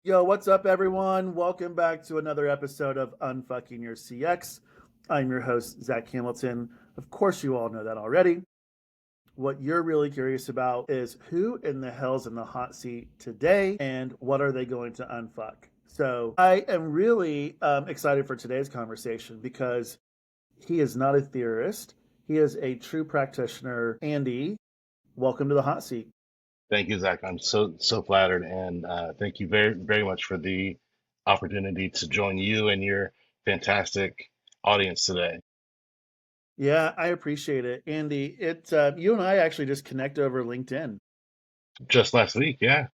Yo, what's up, everyone? Welcome back to another episode of Unfucking Your CX. I'm your host, Zack Hamilton. Of course, you all know that already. What you're really curious about is who in the hell's in the hot seat today and what are they going to unfuck? So, I am really excited for today's conversation because he is not a theorist, he is a true practitioner. Andy, welcome to the hot seat. Thank you, Zach. I'm so flattered, and thank you very much for the opportunity to join you and your fantastic audience today. Yeah, I appreciate it, Andy. You and I actually just connect over LinkedIn. Just last week, yeah,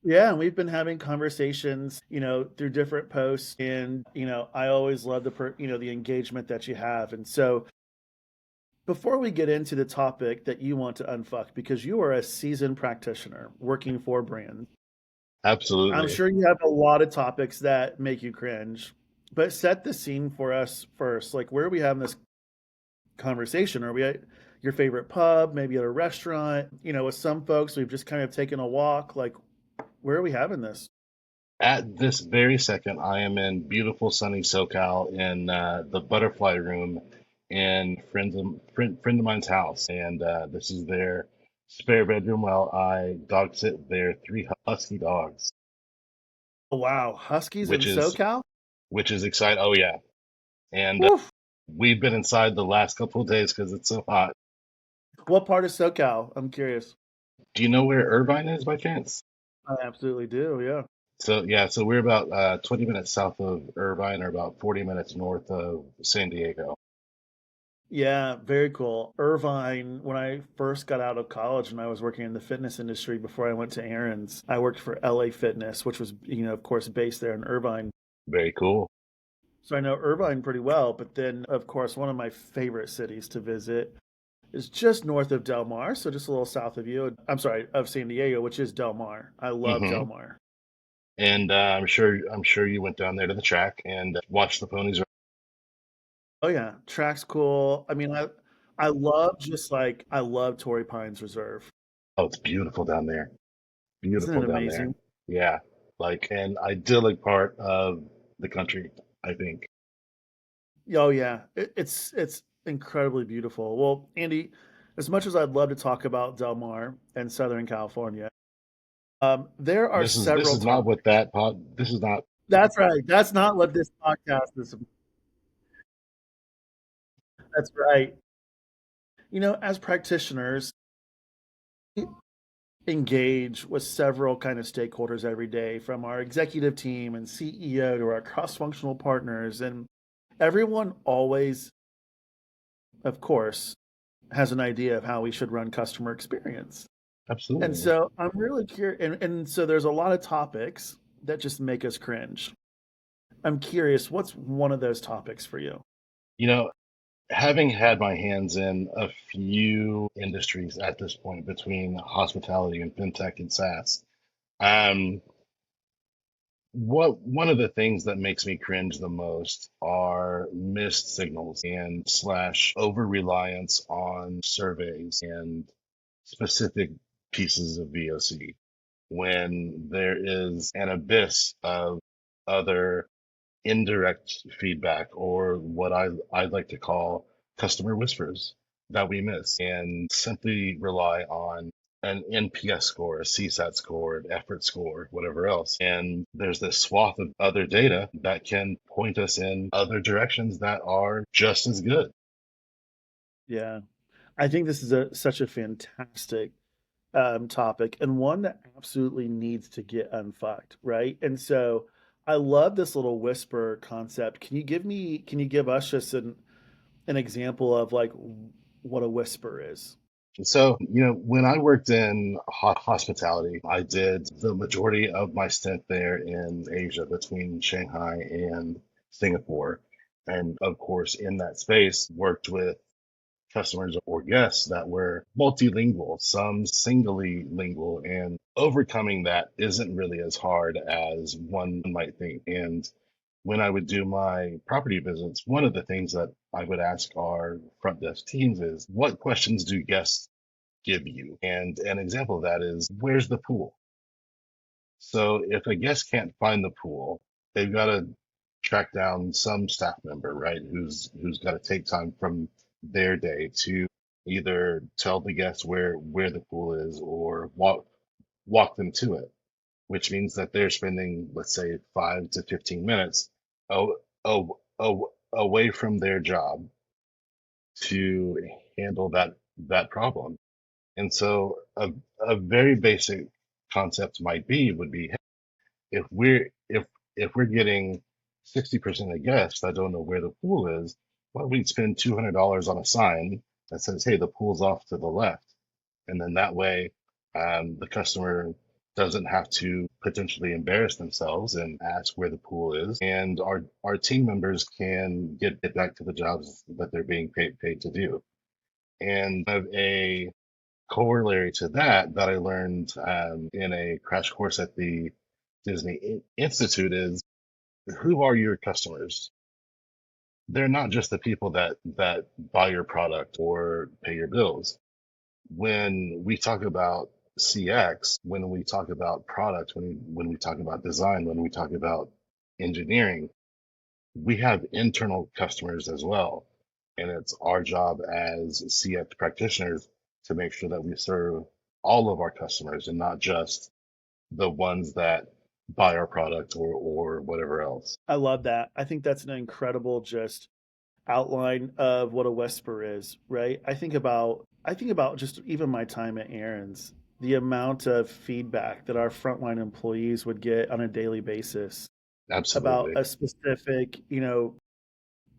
Yeah, and we've been having conversations, through different posts, and I always love the engagement that you have. And so, before we get into the topic that you want to unfuck, because you are a seasoned practitioner working for brands, I'm absolutely. sure you have a lot of topics that make you cringe. But set the scene for us first. Like, where are we having this conversation? Are we at your favorite pub, maybe at a restaurant? With some folks, we've just kind of taken a walk. Like, where are we having this? At this very second, I am in beautiful sunny SoCal in the Butterfly Room in friend of mine's house, and this is their spare bedroom while I dog sit their three husky dogs, Oh, wow, Huskies in which is SoCal? which is exciting. Oh yeah, and Woof. we've been inside the last couple of days because it's so hot. What part of SoCal? I'm curious. Do you know where Irvine is by chance? I absolutely do. Yeah. So we're about 20 minutes south of Irvine or about 40 minutes north of San Diego. Yeah, very cool. Irvine, when I first got out of college and I was working in the fitness industry before I went to Aaron's, I worked for LA Fitness, which was, of course, based there in Irvine. Very cool. So I know Irvine pretty well. But then, of course, one of my favorite cities to visit is just north of Del Mar. So just a little south of you. I'm sorry, of San Diego, which is Del Mar. I love Hmm. Del Mar. And I'm sure you went down there to the track and watched the ponies. Oh yeah, track's cool. I mean, I love I love Torrey Pines Reserve. Oh, it's beautiful down there. Isn't Beautiful it down there. amazing? Yeah, like an idyllic part of the country, I think. Oh yeah, it's incredibly beautiful. Well, Andy, as much as I'd love to talk about Del Mar and Southern California, there are This several is not what topics. that pod. This is not. That's right. That's not what this podcast is. That's right. As practitioners, we engage with several kind of stakeholders every day, from our executive team and CEO to our cross-functional partners, and everyone always, of course, has an idea of how we should run customer experience. And Absolutely. so I'm really curious, and so there's a lot of topics that just make us cringe. I'm curious, what's one of those topics for you? You know, having had my hands in a few industries at this point between hospitality and fintech and SaaS, um, what one of the things that makes me cringe the most are missed signals and slash over reliance on surveys and specific pieces of VOC when there is an abyss of other indirect feedback or what I'd like to call customer whispers that we miss and simply rely on an NPS score, a CSAT score, an effort score, whatever else. And there's this swath of other data that can point us in other directions that are just as good. Yeah, I think this is such a fantastic topic and one that absolutely needs to get unfucked, right? And so I love this little whisper concept. Can you give us just an example of like what a whisper is? So, when I worked in hospitality, I did the majority of my stint there in Asia between Shanghai and Singapore. And of course, in that space, worked with customers or guests that were multilingual, some singly lingual, and overcoming that isn't really as hard as one might think. And when I would do my property visits, one of the things that I would ask our front desk teams is, what questions do guests give you? And an example of that is, where's the pool? So if a guest can't find the pool, they've got to track down some staff member, right? Who's got to take time from their day to either tell the guests where the pool is or walk them to it, which means that they're spending, let's say, 5 to 15 minutes oh, away from their job to handle that problem. And so a very basic concept would be if we're getting 60% of guests that don't know where the pool is, why don't we spend $200 on a sign that says, "Hey, the pool's off to the left," and then that way, the customer doesn't have to potentially embarrass themselves and ask where the pool is, and our team members can get back to the jobs that they're being paid to do. And I have a corollary to that I learned in a crash course at the Disney Institute is who are your customers? They're not just the people that buy your product or pay your bills. When we talk about CX, when we talk about product, when we talk about design, when we talk about engineering, we have internal customers as well. And it's our job as CX practitioners to make sure that we serve all of our customers and not just the ones that buy our product or whatever else. I love that. I think that's an incredible just outline of what a whisper is, right? I think about just even my time at Aaron's, the amount of feedback that our frontline employees would get on a daily basis about Absolutely. a specific,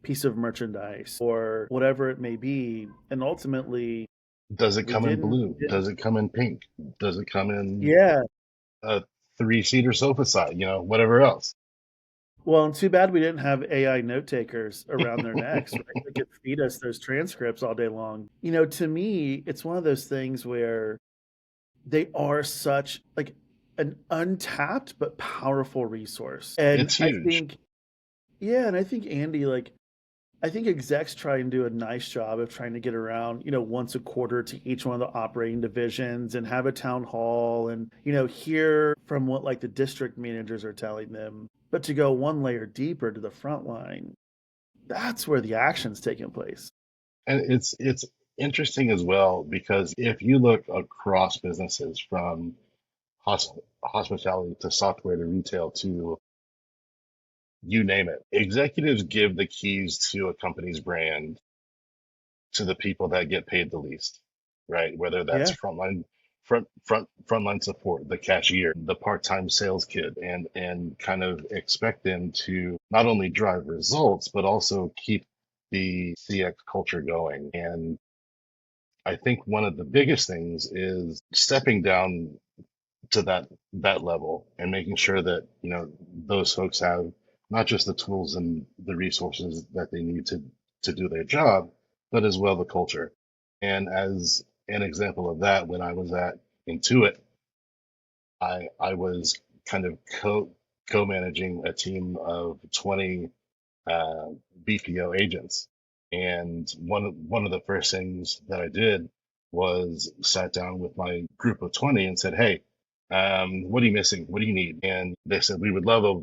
piece of merchandise or whatever it may be. And ultimately, Does it we come in didn't, blue? Does it come in pink? Does it come in yeah. a three-seater sofa side? Whatever else. Well, and too bad we didn't have AI note takers around their necks, right? They could feed us those transcripts all day long. To me, it's one of those things where they are such like an untapped but powerful resource. And It's I huge. think, yeah, and I think Andy, I think execs try and do a nice job of trying to get around, once a quarter to each one of the operating divisions and have a town hall and, hear from what like the district managers are telling them. But to go one layer deeper to the front line, that's where the action's taking place. And it's interesting as well because if you look across businesses from hospitality to software to retail to you name it, executives give the keys to a company's brand to the people that get paid the least, right? Whether that's Yeah. frontline support, the cashier, the part-time sales kid, and kind of expect them to not only drive results but also keep the CX culture going. And I think one of the biggest things is stepping down to that level and making sure that those folks have not just the tools and the resources that they need to do their job, but as well the culture. And as an example of that, when I was at Intuit, I was kind of co-managing a team of 20 uh, BPO agents. And one of the first things that I did was sat down with my group of 20 and said, "Hey, what are you missing? What do you need?" And they said, "We would love a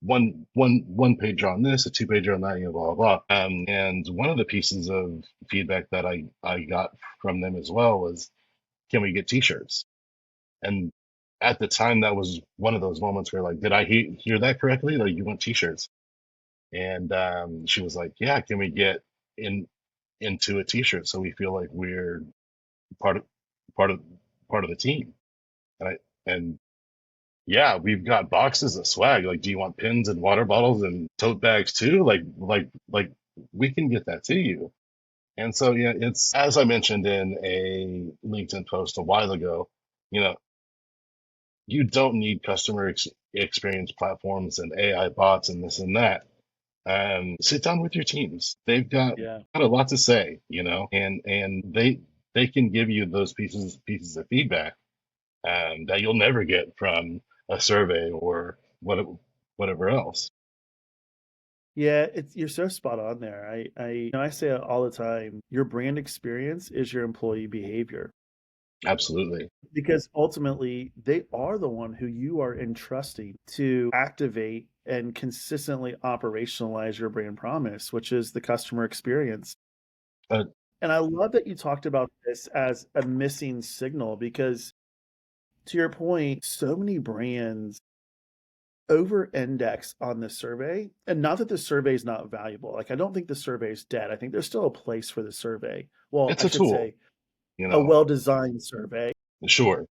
one pager on this, a two pager on that, blah blah blah." And one of the pieces of feedback that I got from them as well was, "Can we get T-shirts?" And at the time, that was one of those moments where like, did I hear that correctly? Like, you want T-shirts? And she was like, "Yeah, can we get in into a t-shirt so we feel like we're part of part of part of the team?" And and yeah, we've got boxes of swag. Like, do you want pins and water bottles and tote bags too? Like we can get that to you. And so yeah, it's as I mentioned in a LinkedIn post a while ago, you know, you don't need experience platforms and AI bots and this and that. Sit down with your teams. They've Yeah. got a lot to say, and they can give you those pieces of feedback that you'll never get from a survey or whatever else. Yeah, you're so spot on there. I say it all the time. Your brand experience is your employee behavior. Absolutely. because ultimately they are the one who you are entrusting to activate and consistently operationalize your brand promise, which is the customer experience. Uh, And I love that you talked about this as a missing signal because, to your point, so many brands over index on the survey. And not that the survey is not valuable. Like, I don't think the survey is dead. I think there's still a place for the survey. Well, it's I a should tool, say you a know. well designed survey. Sure.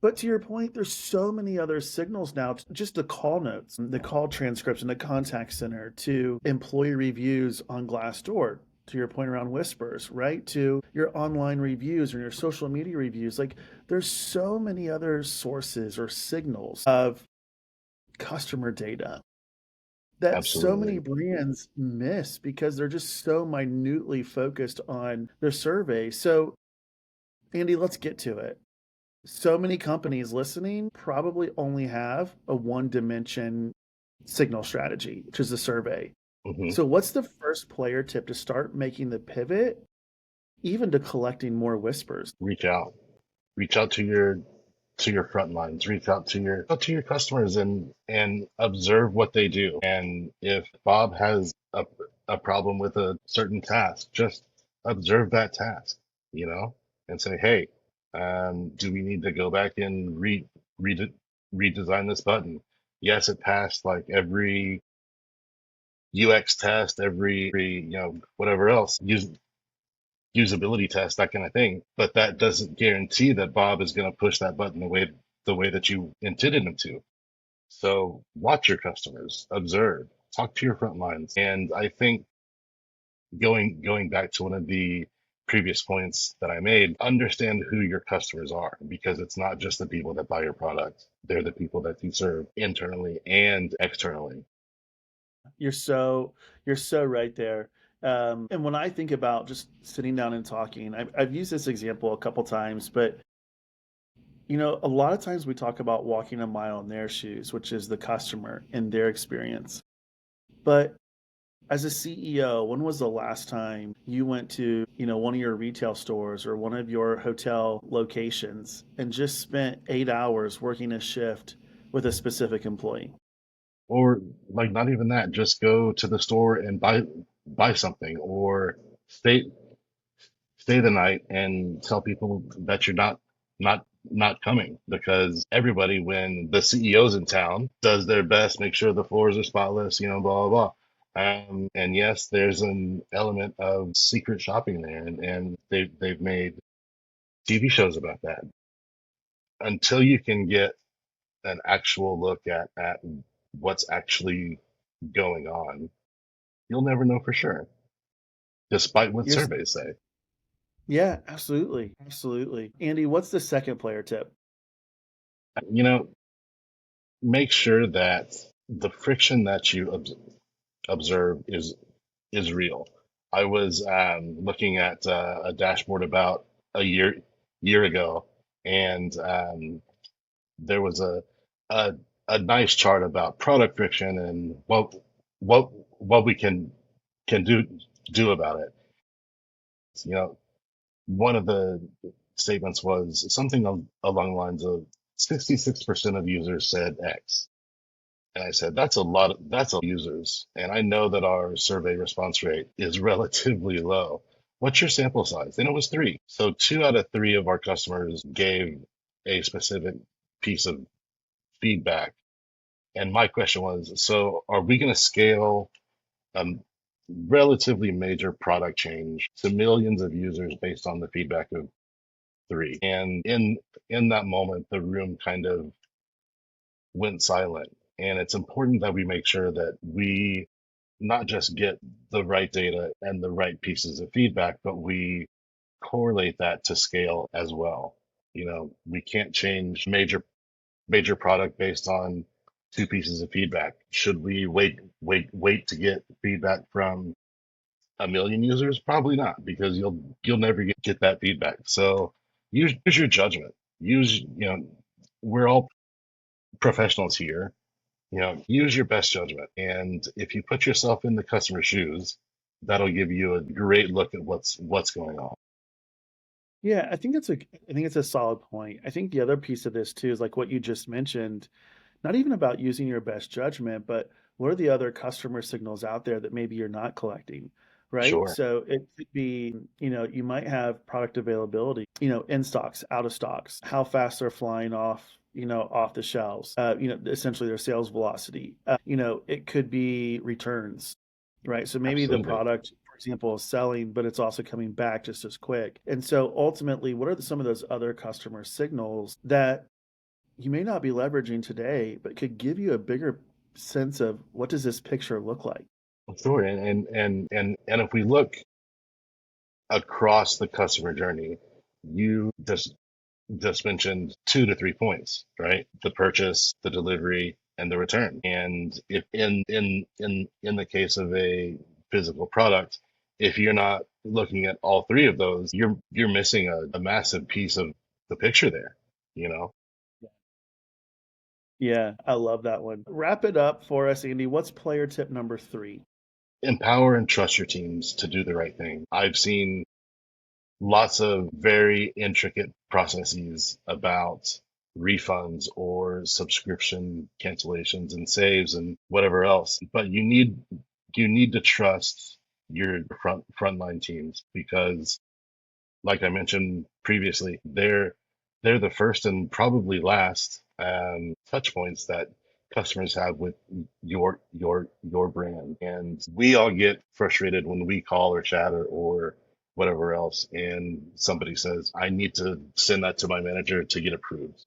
But to your point, there's so many other signals now, just the call notes, the call transcripts in the contact center, to employee reviews on Glassdoor, to your point around whispers, right? To your online reviews or your social media reviews. Like, there's so many other sources or signals of customer data that so many Absolutely. brands miss because they're just so minutely focused on their survey. So, Andy, let's get to it. So many companies listening probably only have a one dimension signal strategy, which is a survey. Hmm. So, what's the first player tip to start making the pivot, even to collecting more whispers? Reach out. Reach out to your front lines. Reach out to your customers and observe what they do. And if Bob has a problem with a certain task, just observe that task, you know, and say, hey, do we need to go back and read redesign this button? Yes, it passed like every UX test, every whatever else, usability test, that kind of thing. But that doesn't guarantee that Bob is going to push that button the way that you intended him to. So watch your customers, observe, talk to your front lines. And I think going back to one of the previous points that I made, understand who your customers are, because it's not just the people that buy your product. They're the people that you serve internally and externally. You're so you're so right there. And when I think about just sitting down and talking, I've used this example a couple times, but a lot of times we talk about walking a mile in their shoes, which is the customer and their experience. But as a CEO, when was the last time you went to, one of your retail stores or one of your hotel locations and just spent 8 hours working a shift with a specific employee? Or like not even that, just go to the store and buy something, or stay stay the night and tell people that you're not coming, because everybody, when the CEO's in town, does their best, make sure the floors are spotless, blah blah blah. And yes, there's an element of secret shopping there, and they've made TV shows about that. Until you can get an actual look at what's actually going on, you'll never know for sure, despite what You're, surveys say. yeah, absolutely. Absolutely. Andy, what's the second player tip? You know, make sure that the friction that you observe is real. I was looking at a dashboard about a year ago, and there was a a nice chart about product friction and what what we can do about it. You know, one of the statements was something along the lines of 66% of users said X. And I said, that's a lot of users. And I know that our survey response rate is relatively low. What's your sample size? And it was three. So 2 out of 3 of our customers gave a specific piece of feedback. And my question was, so are we going to scale a relatively major product change to millions of users based on the feedback of three? And in that moment, the room kind of went silent. And it's important that we make sure that we not just get the right data and the right pieces of feedback, but we correlate that to scale as well. We can't change major product based on 2 pieces of feedback. Should we wait to get feedback from a million users? Probably not, because you'll never get that feedback. So use your judgment. We're all professionals here. Use your best judgment. And if you put yourself in the customer's shoes, that'll give you a great look at what's going on. Yeah, I think it's a solid point. I think the other piece of this too is like what you just mentioned, not even about using your best judgment, but what are the other customer signals out there that maybe you're not collecting, right? Sure. So it could be, you might have product availability, in stocks, out of stocks, how fast they're flying off, off the shelves, essentially their sales velocity. It could be returns, right? So maybe the Absolutely. product, for example, is selling, but it's also coming back just as quick. And so ultimately, what are some of those other customer signals that you may not be leveraging today, but could give you a bigger sense of what does this picture look like? Sure. And if we look across the customer journey, you just mentioned 2 to 3 points, right? The purchase, the delivery, and the return. And if in the case of a physical product, if you're not looking at all three of those, you're missing a massive piece of the picture there, you know? Yeah, I love that one. Wrap it up for us, Andy. What's player tip number three? Empower and trust your teams to do the right thing. I've seen lots of very intricate processes about refunds or subscription cancellations and saves and whatever else. But you need to trust your frontline teams because, like I mentioned previously, they're the first and probably last touch points that customers have with your brand. And we all get frustrated when we call or chat or whatever else, and somebody says, "I need to send that to my manager to get approved."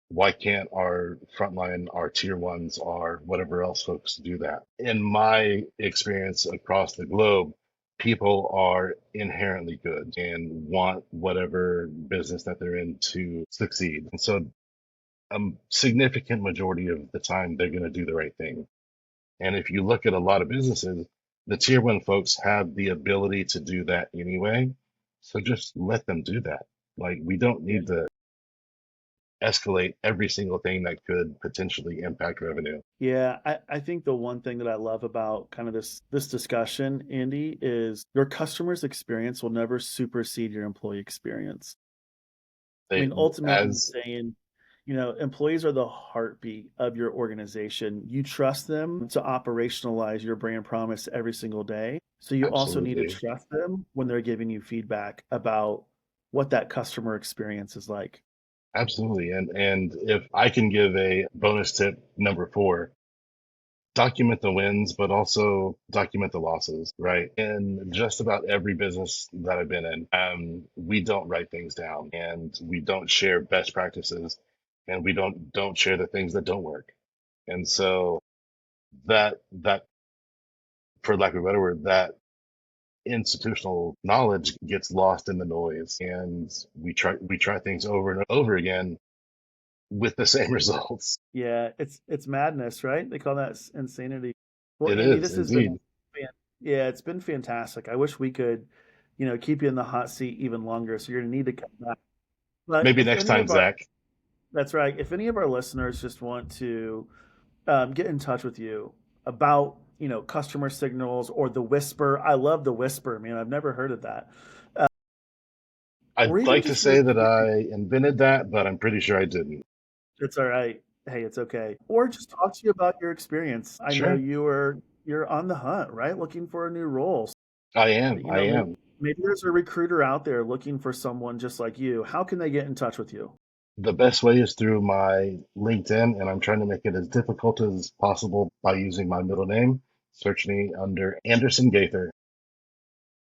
Why can't our frontline, our tier ones, our whatever else folks do that? In my experience across the globe, people are inherently good and want whatever business that they're in to succeed. And so a significant majority of the time, they're going to do the right thing. And if you look at a lot of businesses, the tier one folks have the ability to do that anyway. So just let them do that. Like, we don't Yeah. need to escalate every single thing that could potentially impact revenue. Yeah, I think the one thing that I love about kind of this discussion, Andy, is your customer's experience will never supersede your employee experience. I They, mean, ultimately, you're as saying, employees are the heartbeat of your organization. You trust them to operationalize your brand promise every single day. So you also need to absolutely, trust them when they're giving you feedback about what that customer experience is like. absolutely. And if I can give a bonus tip number four, document the wins, but also document the losses, right? In just about every business that I've been in, we don't write things down and we don't share best practices and we don't share the things that don't work. And so that for lack of a better word, that institutional knowledge gets lost in the noise and we try things over and over again with the same results. Yeah, it's madness, right? They call that insanity. Well, It Andy, is this has been indeed. yeah, it's been fantastic. I wish we could, keep you in the hot seat even longer. So you're gonna need to come back. But Maybe if next any time, of our Zach. That's right. If any of our listeners just want to get in touch with you about, customer signals or the whisper, I love the whisper, man. I've never heard of that. Uh, or I'd even like to just your say that experience. I invented that, but I'm pretty sure I didn't. It's all right. Hey, it's okay. Or just talk to you about your experience. I know Sure. you're on the hunt, right? Looking for a new role. I am. I Maybe, am. maybe there's a recruiter out there looking for someone just like you. How can they get in touch with you? The best way is through my LinkedIn, and I'm trying to make it as difficult as possible by using my middle name. Search me under Anderson Gaither.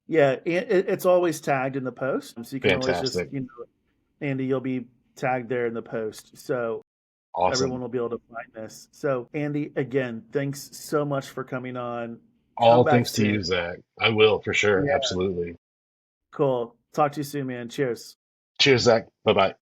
Yeah, it's always tagged in the post, so you can always just, Fantastic. Andy, you'll be tagged there in the post, so everyone Awesome. will be able to find this. So, Andy, again, thanks so much for coming on. Come All back thanks to soon. you, Zach. I will for sure. Yeah, Absolutely. cool. Talk to you soon, man. Cheers. Cheers, Zach. Bye bye.